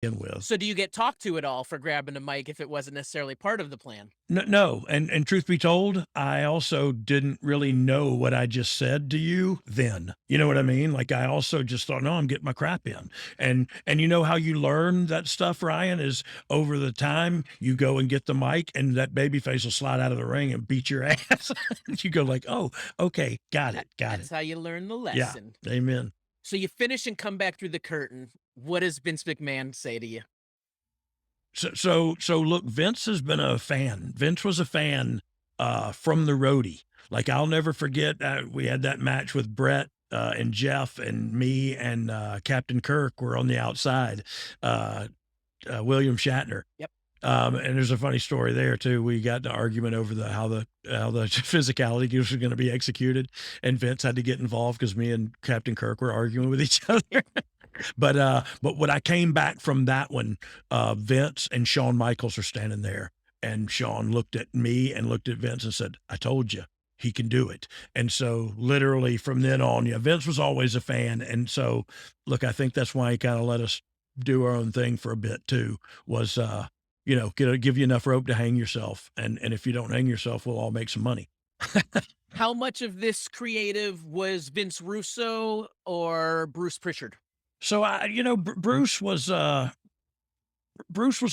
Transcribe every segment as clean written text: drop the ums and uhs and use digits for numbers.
in with. So do you get talked to at all for grabbing a mic if it wasn't necessarily part of the plan? No, and truth be told, I also didn't really know what I just said to you then. You know what I mean? Like I also just thought, no, I'm getting my crap in. And you know how you learn that stuff, Ryan, is over the time you go and get the mic and that baby face will slide out of the ring and beat your ass. You go like, oh, okay, got That it, got that's it. how you learn the Yeah. lesson. Amen. So you finish and come back through the curtain. What does Vince McMahon say to you? So look, Vince has been a fan. Vince was a fan from the roadie. Like I'll never forget we had that match with Brett and Jeff and me and Captain Kirk were on the outside. Uh, William Shatner. Yep. And there's a funny story there too. We got into argument over how the physicality was going to be executed, and Vince had to get involved because me and Captain Kirk were arguing with each other. But when I came back from that one, Vince and Shawn Michaels are standing there, and Shawn looked at me and looked at Vince and said, "I told you." He can do it. And so literally from then on, yeah, Vince was always a fan. And so look, I think that's why he kind of let us do our own thing for a bit too, was give you enough rope to hang yourself. And if you don't hang yourself, we'll all make some money. How much of this creative was Vince Russo or Bruce Pritchard? So Bruce was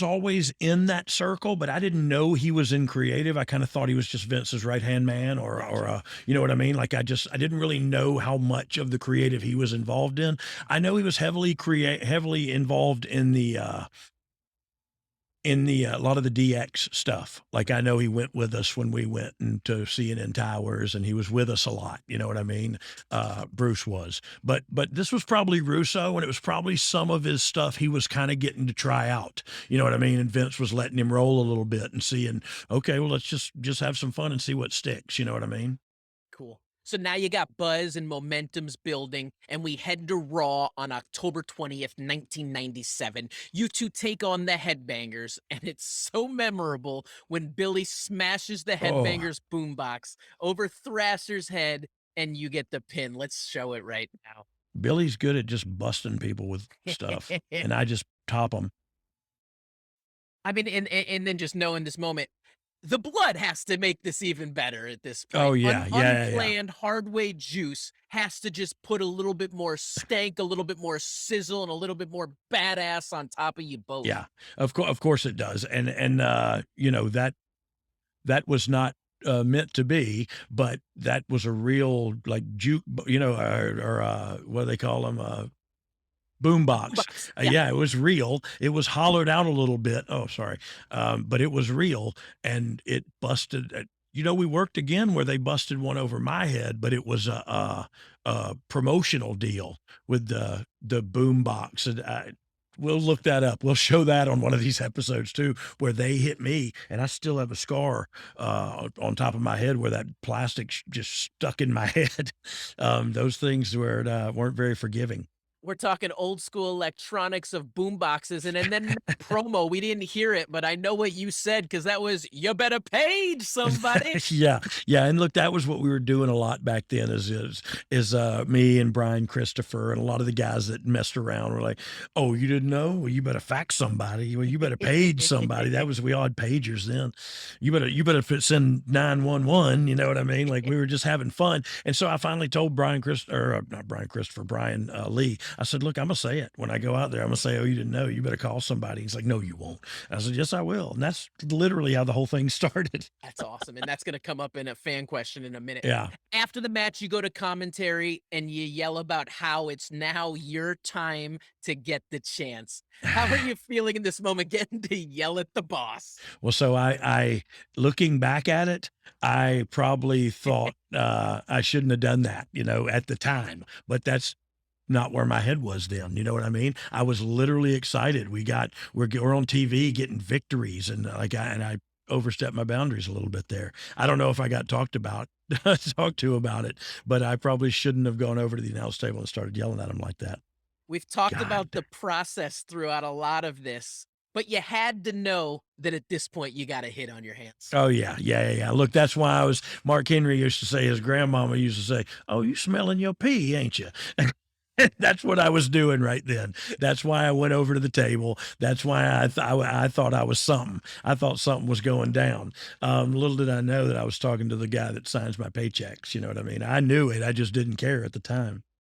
always in that circle, but I didn't know he was in creative. I kind of thought he was just Vince's right-hand man Gotcha. you know what I mean? Like I didn't really know how much of the creative he was involved in. I know he was heavily involved in the a lot of the DX stuff. Like I know he went with us when we went into CNN Towers and he was with us a lot. You know what I mean? Bruce was, but this was probably Russo and it was probably some of his stuff he was kind of getting to try out. You know what I mean? And Vince was letting him roll a little bit and seeing, okay, well, let's just have some fun and see what sticks. You know what I mean? Cool. So now you got buzz and momentum's building, and we head to Raw on October 20th, 1997. You two take on the Headbangers, and it's so memorable when Billy smashes the Oh, Headbangers boombox over Thrasher's head, and you get the pin. Let's show it right now. Billy's good at just busting people with stuff, and I just top them. I mean, and then just knowing this moment, the blood has to make this even better at this Oh point. yeah, yeah, yeah, yeah. Unplanned hardway juice has to just put a little bit more stank, a little bit more sizzle, and a little bit more badass on top of you both. Yeah, of course it does, and that was not meant to be, but that was a real like juke, what do they call them? Boombox. Boombox. Yeah. Yeah, it was real. It was hollowed out a little bit. Oh, sorry, but it was real, and it busted. We worked again where they busted one over my head, but it was a promotional deal with the boombox, and we'll look that up. We'll show that on one of these episodes too, where they hit me, and I still have a scar on top of my head where that plastic just stuck in my head. Those things weren't very forgiving. We're talking old school electronics of boomboxes, and then that promo, we didn't hear it, but I know what you said because that was, "You better page somebody." Yeah, yeah, and look, that was what we were doing a lot back then. Is me and Brian Christopher and a lot of the guys that messed around were like, "Oh, you didn't know? Well, you better fax somebody. Well, you better page somebody." That was we all had pagers then. You better send 911. You know what I mean? Like we were just having fun. And so I finally told not Brian Christopher, Brian Lee. I said, "Look, I'm gonna say it when I go out there. I'm gonna say, oh, you didn't know? You better call somebody." He's like, "No, you won't." I said, "Yes, I will." And that's literally how the whole thing started. That's awesome, and that's gonna come up in a fan question in a minute. Yeah. After the match, you go to commentary and you yell about how it's now your time to get the chance. How are you feeling in this moment getting to yell at the boss? Well, so I looking back at it, I probably thought, I shouldn't have done that, at the time, but that's not where my head was then, you know what I mean? I was literally excited. We're on TV getting victories and I overstepped my boundaries a little bit there. I don't know if I got talked to about it, but I probably shouldn't have gone over to the announce table and started yelling at him like that. We've talked about God. the process throughout a lot of this, but you had to know that at this point you got a hit on your hands. Oh yeah, yeah, yeah, yeah. Look, that's why Mark Henry used to say, his grandmama used to say, "Oh, you smelling your pee, ain't you?" That's what I was doing right then. That's why I went over to the table. That's why I thought I was something. I thought something was going down. Little did I know that I was talking to the guy that signs my paychecks. You know what I mean? I knew it. I just didn't care at the time.